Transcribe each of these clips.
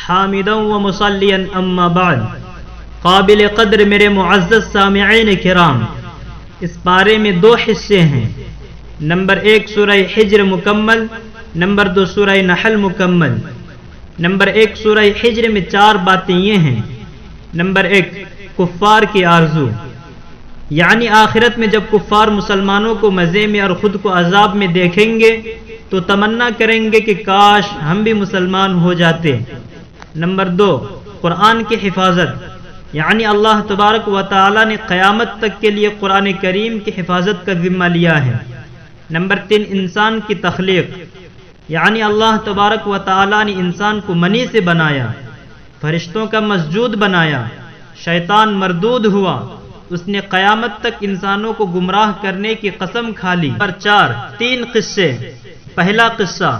حامدا و مصلیا اما بعد. قابل قدر میرے معزز سامعین کرام، اس پارے میں دو حصے ہیں. نمبر 1 سورہ حجر مکمل، نمبر 2 سورہ نحل مکمل. نمبر 1 سورہ حجر میں 4 باتیں یہ ہیں. نمبر 1 کفار کی آرزو، یعنی آخرت میں جب کفار مسلمانوں کو مزے میں اور خود کو عذاب میں دیکھیں گے تو تمنا کریں گے کہ کاش ہم بھی مسلمان ہو جاتے. نمبر 2 قرآن کی حفاظت، یعنی اللہ تبارک و تعالی نے قیامت تک کے لیے قرآن کریم کی حفاظت کا ذمہ لیا ہے. نمبر 3 انسان کی تخلیق، یعنی اللہ تبارک و تعالی نے انسان کو منی سے بنایا، فرشتوں کا مسجود بنایا، شیطان مردود ہوا، اس نے قیامت تک انسانوں کو گمراہ کرنے کی قسم کھا لی. نمبر 4 3 قصے. پہلا قصہ،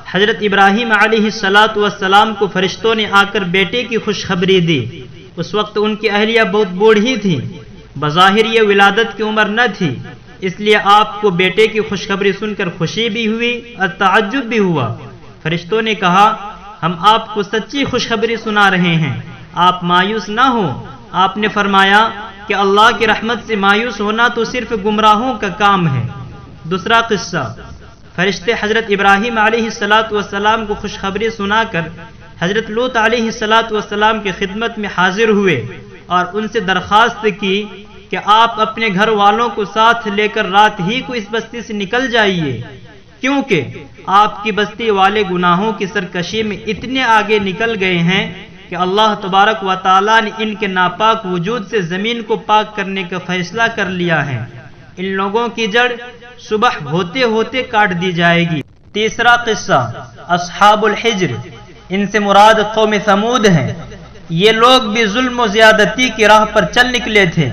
حضرت ابراہیم علیہ السلام کو فرشتوں نے آ کر بیٹے کی خوشخبری دی. اس وقت ان کی اہلیہ بہت بوڑھی تھی، بظاہر یہ ولادت کی عمر نہ تھی، اس لیے آپ کو بیٹے کی خوشخبری سن کر خوشی بھی ہوئی اور تعجب بھی ہوا. فرشتوں نے کہا ہم آپ کو سچی خوشخبری سنا رہے ہیں، آپ مایوس نہ ہوں. آپ نے فرمایا کہ اللہ کی رحمت سے مایوس ہونا تو صرف گمراہوں کا کام ہے. دوسرا قصہ، فرشتے حضرت ابراہیم علیہ السلام کو خوشخبری سنا کر حضرت لوط علیہ السلام کی خدمت میں حاضر ہوئے اور ان سے درخواست کی کہ آپ اپنے گھر والوں کو ساتھ لے کر رات ہی کو اس بستی سے نکل جائیے، کیونکہ آپ کی بستی والے گناہوں کی سرکشی میں اتنے آگے نکل گئے ہیں کہ اللہ تبارک و تعالیٰ نے ان کے ناپاک وجود سے زمین کو پاک کرنے کا فیصلہ کر لیا ہے. ان لوگوں کی جڑ صبح ہوتے ہوتے کاٹ دی جائے گی. تیسرا قصہ، اصحاب الحجر، ان سے مراد قوم ثمود ہیں. یہ لوگ بھی ظلم و زیادتی کی راہ پر چل نکلے تھے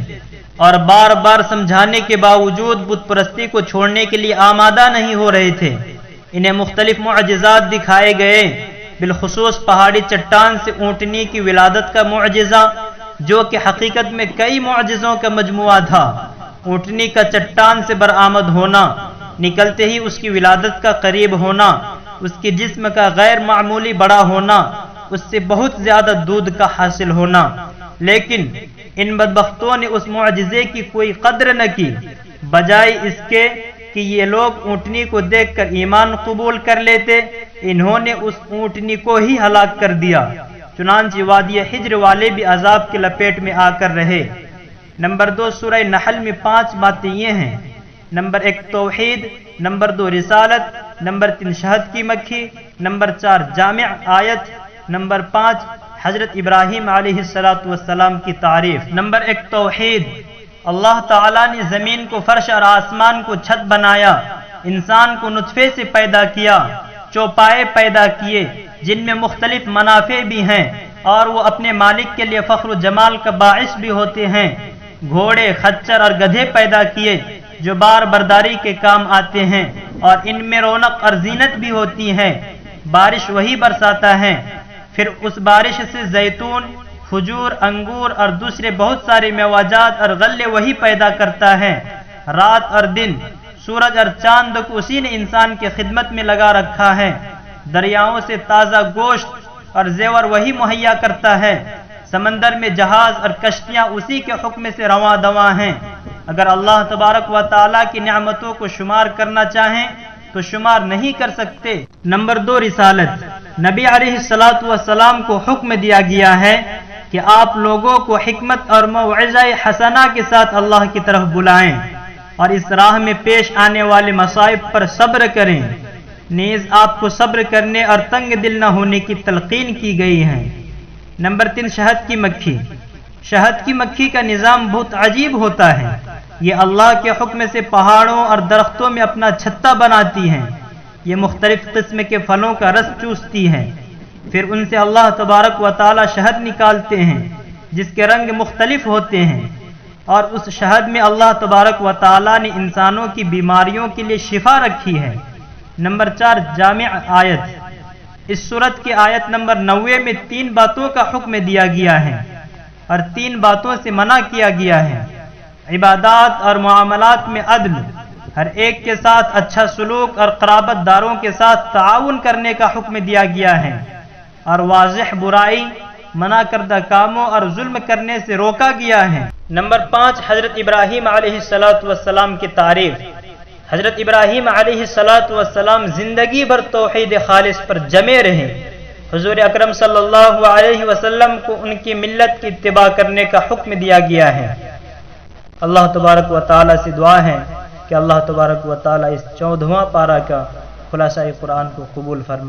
اور بار بار سمجھانے کے باوجود بت پرستی کو چھوڑنے کے لیے آمادہ نہیں ہو رہے تھے. انہیں مختلف معجزات دکھائے گئے، بالخصوص پہاڑی چٹان سے اونٹنی کی ولادت کا معجزہ، جو کہ حقیقت میں کئی معجزوں کا مجموعہ تھا. اونٹنی کا چٹان سے برآمد ہونا، نکلتے ہی اس کی ولادت کا قریب ہونا، اس کے جسم کا غیر معمولی بڑا ہونا، اس سے بہت زیادہ دودھ کا حاصل ہونا. لیکن ان بدبختوں نے اس معجزے کی کوئی قدر نہ کی، بجائے اس کے کہ یہ لوگ اونٹنی کو دیکھ کر ایمان قبول کر لیتے، انہوں نے اس اونٹنی کو ہی ہلاک کر دیا. چنانچہ وادی حجر والے بھی عذاب کی لپیٹ میں آ کر رہے. نمبر 2 سورہ نحل میں 5 باتیں یہ ہیں. نمبر 1 توحید، نمبر 2 رسالت، نمبر 3 شہد کی مکھی، نمبر 4 جامع آیت، نمبر 5 حضرت ابراہیم علیہ السلام کی تعریف. نمبر 1 توحید. اللہ تعالیٰ نے زمین کو فرش اور آسمان کو چھت بنایا، انسان کو نطفے سے پیدا کیا، چوپائے پیدا کیے جن میں مختلف منافع بھی ہیں اور وہ اپنے مالک کے لیے فخر و جمال کا باعث بھی ہوتے ہیں. گھوڑے، خچر اور گدھے پیدا کیے جو بار برداری کے کام آتے ہیں اور ان میں رونق اور زینت بھی ہوتی ہے. بارش وہی برساتا ہے، پھر اس بارش سے زیتون، کھجور، انگور اور دوسرے بہت سارے میوجات اور غلے وہی پیدا کرتا ہے. رات اور دن، سورج اور چاند کو اسی نے انسان کی خدمت میں لگا رکھا ہے. دریاؤں سے تازہ گوشت اور زیور وہی مہیا کرتا ہے. سمندر میں جہاز اور کشتیاں اسی کے حکم سے رواں دواں ہیں. اگر اللہ تبارک و تعالیٰ کی نعمتوں کو شمار کرنا چاہیں تو شمار نہیں کر سکتے. نمبر 2 رسالت. نبی علیہ السلام کو حکم دیا گیا ہے کہ آپ لوگوں کو حکمت اور موعظہ حسنہ کے ساتھ اللہ کی طرف بلائیں اور اس راہ میں پیش آنے والے مصائب پر صبر کریں. نیز آپ کو صبر کرنے اور تنگ دل نہ ہونے کی تلقین کی گئی ہے. نمبر 3 شہد کی مکھی. شہد کی مکھی کا نظام بہت عجیب ہوتا ہے. یہ اللہ کے حکم سے پہاڑوں اور درختوں میں اپنا چھتا بناتی ہیں. یہ مختلف قسم کے پھلوں کا رس چوستی ہیں، پھر ان سے اللہ تبارک و تعالی شہد نکالتے ہیں جس کے رنگ مختلف ہوتے ہیں، اور اس شہد میں اللہ تبارک و تعالی نے انسانوں کی بیماریوں کے لیے شفا رکھی ہے. نمبر 4 جامع آیت. اس سورت کی آیت نمبر 90 میں 3 باتوں کا حکم دیا گیا ہے اور 3 باتوں سے منع کیا گیا ہے. عبادات اور معاملات میں عدل، ہر ایک کے ساتھ اچھا سلوک اور قرابت داروں کے ساتھ تعاون کرنے کا حکم دیا گیا ہے، اور واضح برائی، منع کردہ کاموں اور ظلم کرنے سے روکا گیا ہے۔ نمبر 5، حضرت ابراہیم علیہ السلام کی تعریف۔ حضرت ابراہیم علیہ السلام زندگی بھر توحید خالص پر جمے رہے۔ حضور اکرم صلی اللہ علیہ وسلم کو ان کی ملت کی اتباع کرنے کا حکم دیا گیا ہے۔ اللہ تبارک و تعالی سے دعا ہے کہ اللہ تبارک و تعالی اس 14واں پارہ کا خلاصہ قرآن کو قبول فرمائے۔